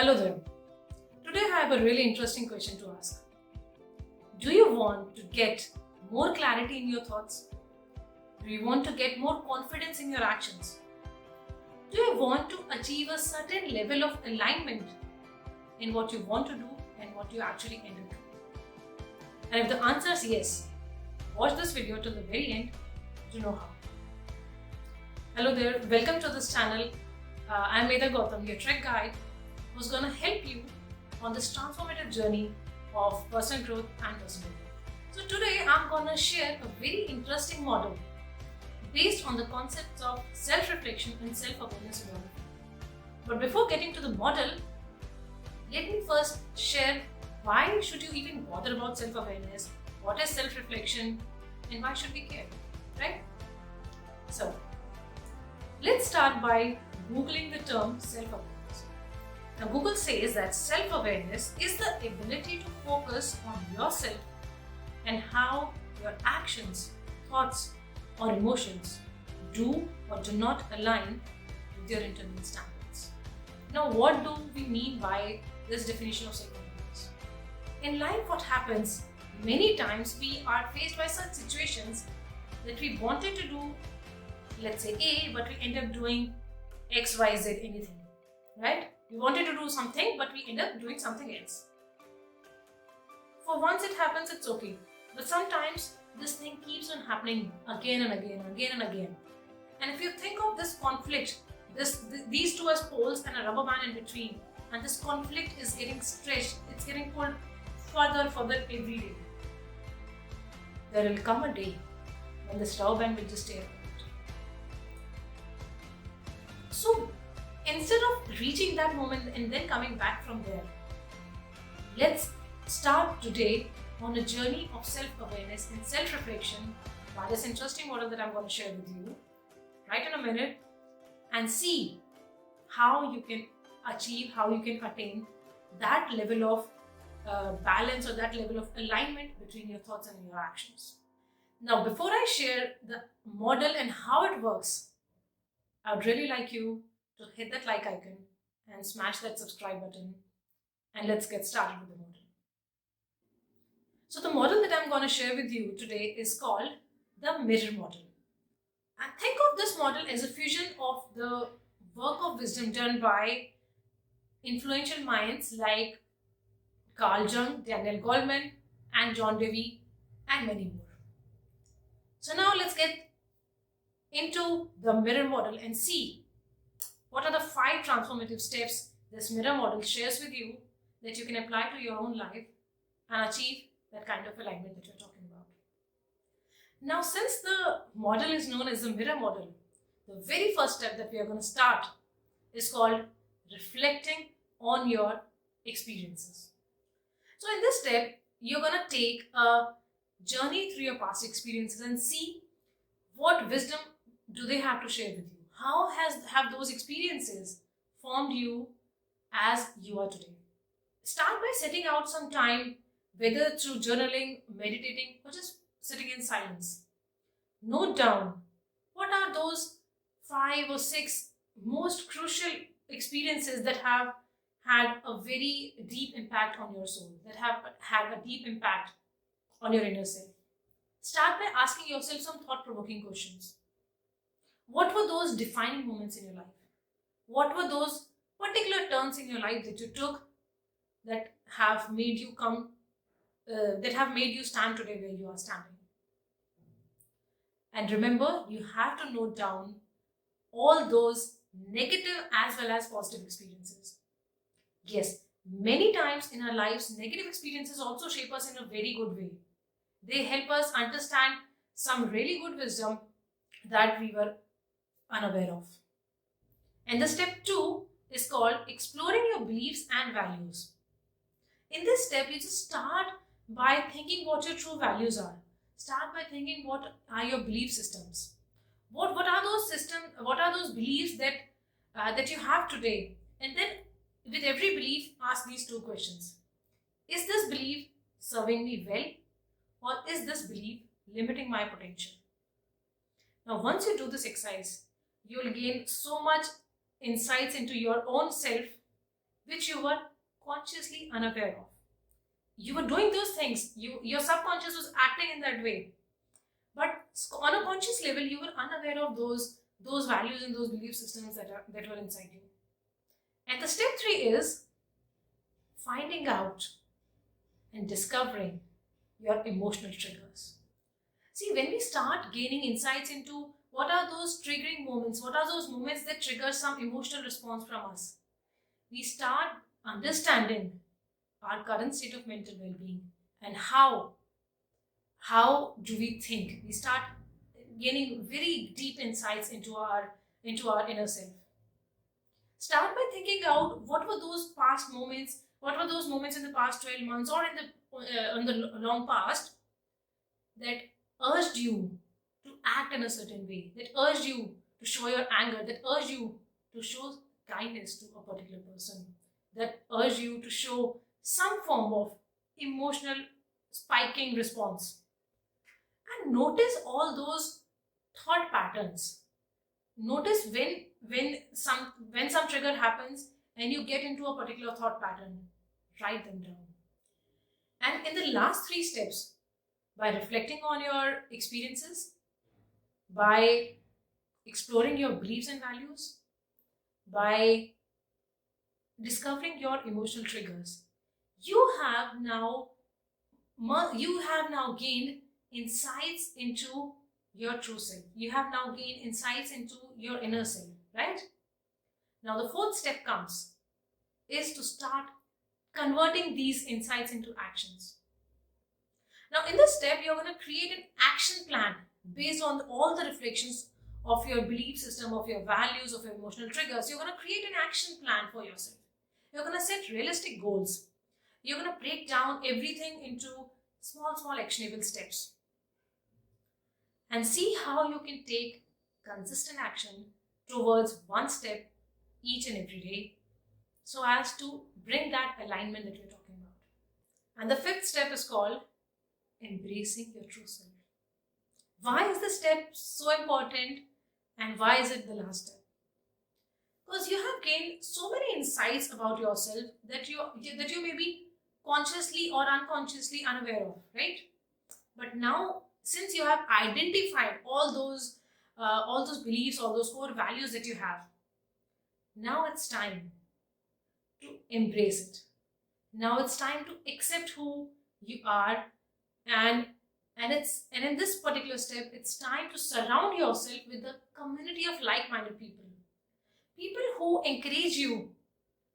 Hello there. Today I have a really interesting question to ask. Do you want to get more clarity in your thoughts? Do you want to get more confidence in your actions? Do you want to achieve a certain level of alignment in what you want to do and what you actually end up doing? And if the answer is yes, watch this video till the very end to know how. Hello there, welcome to this channel. I'm Medha Gautam, your trek guide, who's going to help you on this transformative journey of personal growth and personal growth. So today I'm going to share a very interesting model based on the concepts of self-reflection and self-awareness in life. But before getting to the model, let me first share why should you even bother about self-awareness, what is self-reflection, and why should we care, right? So let's start by Googling the term self-awareness. Now, Google says that self-awareness is the ability to focus on yourself and how your actions, thoughts, or emotions do or do not align with your internal standards. Now, what do we mean by this definition of self-awareness? In life, what happens many times, we are faced by such situations that we wanted to do, let's say A, but we end up doing X, Y, Z, anything, right? We wanted to do something, but we end up doing something else. For once it happens, it's okay. But sometimes this thing keeps on happening again and again and again and again. And if you think of this conflict, these two as poles and a rubber band in between, and this conflict is getting stretched, it's getting pulled further every day. There will come a day when this rubber band will just tear apart. So instead of reaching that moment and then coming back from there, let's start today on a journey of self-awareness and self-reflection by this interesting model that I'm going to share with you right in a minute, and see how you can achieve, how you can attain that level of balance or that level of alignment between your thoughts and your actions. Now, before I share the model and how it works, I would really like you to hit that like icon and smash that subscribe button, and let's get started with the model. So the model that I'm going to share with you today is called the mirror model. And think of this model as a fusion of the work of wisdom done by influential minds like Carl Jung, Daniel Goleman, and John Dewey, and many more. So now let's get into the mirror model and see what are the 5 transformative steps this mirror model shares with you that you can apply to your own life and achieve that kind of alignment that you're talking about. Now, since the model is known as the mirror model, the very first step that we are going to start is called reflecting on your experiences. So in this step, you're going to take a journey through your past experiences and see what wisdom do they have to share with you. How have those experiences formed you as you are today? Start by setting out some time, whether through journaling, meditating, or just sitting in silence. Note down what are those 5 or 6 most crucial experiences that have had a very deep impact on your soul, that have had a deep impact on your inner self. Start by asking yourself some thought-provoking questions. What were those defining moments in your life? What were those particular turns in your life that you took that have made you stand today where you are standing? And remember, you have to note down all those negative as well as positive experiences. Yes, many times in our lives, negative experiences also shape us in a very good way. They help us understand some really good wisdom that we were unaware of. And the step 2 is called exploring your beliefs and values. In this step, you just start by thinking what your true values are. Start by thinking what are your belief systems. What are those systems? What are those beliefs that you have today? And then, with every belief, ask these 2 questions: is this belief serving me well, or is this belief limiting my potential? Now, once you do this exercise, you'll gain so much insights into your own self which you were consciously unaware of. You were doing those things, your subconscious was acting in that way, but on a conscious level you were unaware of those values and those belief systems that were inside you. And the step 3 is finding out and discovering your emotional triggers. See, when we start gaining insights into what are those triggering moments, what are those moments that trigger some emotional response from us, we start understanding our current state of mental well-being and how do we think. We start gaining very deep insights into our inner self. Start by thinking out what were those past moments, what were those moments in the past 12 months or in the long past that urged you to act in a certain way, that urged you to show your anger, that urged you to show kindness to a particular person, that urged you to show some form of emotional spiking response. And notice all those thought patterns. Notice when some trigger happens and you get into a particular thought pattern, write them down. And in the last 3 steps, by reflecting on your experiences, by exploring your beliefs and values, by discovering your emotional triggers, you have now gained insights into your true self. You have now gained insights into your inner self, right? Now the 4th step is to start converting these insights into actions. Now in this step, you're going to create an action plan based on all the reflections of your belief system, of your values, of your emotional triggers. You're going to create an action plan for yourself. You're going to set realistic goals. You're going to break down everything into small actionable steps and see how you can take consistent action towards one step each and every day so as to bring that alignment that we're talking about. And the 5th step is called embracing your true self. Why is this step so important and why is it the last step? Because you have gained so many insights about yourself that you may be consciously or unconsciously unaware of, right? But now, since you have identified all those beliefs, all those core values that you have, now it's time to embrace it. Now it's time to accept who you are, and in this particular step, it's time to surround yourself with a community of like-minded people. People who encourage you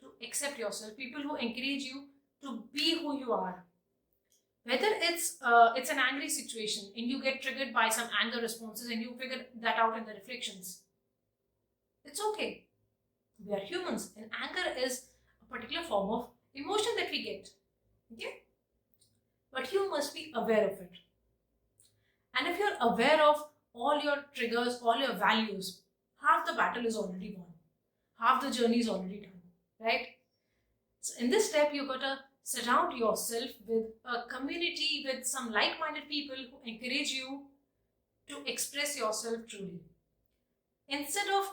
to accept yourself, people who encourage you to be who you are. Whether it's an angry situation and you get triggered by some anger responses and you figure that out in the reflections, it's okay. We are humans and anger is a particular form of emotion that we get. Okay? But you must be aware of it. And if you're aware of all your triggers, all your values, half the battle is already won. Half the journey is already done, right? So in this step, you've got to surround yourself with a community, with some like-minded people who encourage you to express yourself truly. Instead of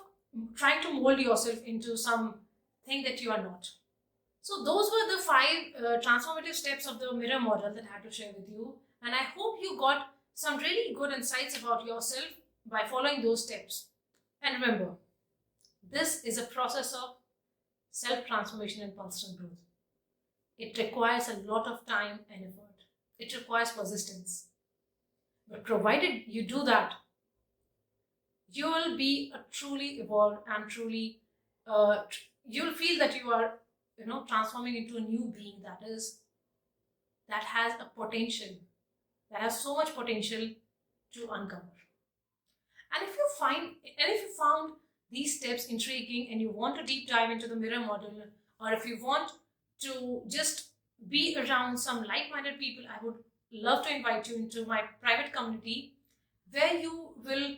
trying to mold yourself into something that you are not. So those were the 5 transformative steps of the mirror model that I had to share with you. And I hope you got some really good insights about yourself by following those steps. And remember, this is a process of self-transformation and personal growth. It requires a lot of time and effort. It requires persistence. But provided you do that, you will be a truly evolved and truly, you'll feel that you are, transforming into a new being that has a potential, that has so much potential to uncover. And if you found these steps intriguing and you want to deep dive into the mirror model, or if you want to just be around some like-minded people, I would love to invite you into my private community where you will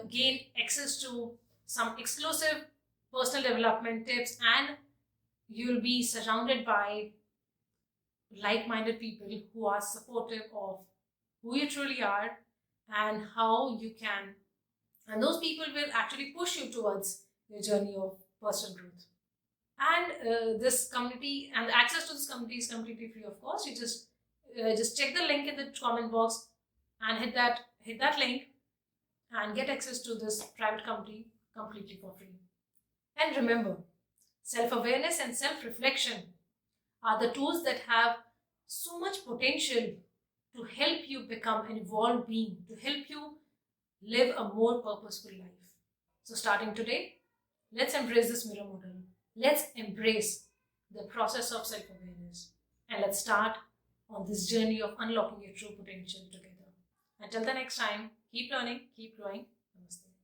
gain access to some exclusive personal development tips, and you'll be surrounded by like-minded people who are supportive of who you truly are and how you can, and those people will actually push you towards your journey of personal growth. And this community and the access to this community is completely free of course. You just check the link in the comment box and hit that link and get access to this private community completely for free. And remember, self-awareness and self-reflection are the tools that have so much potential to help you become an evolved being, to help you live a more purposeful life. So starting today, let's embrace this mirror model. Let's embrace the process of self-awareness, and let's start on this journey of unlocking your true potential together. Until the next time, keep learning, keep growing.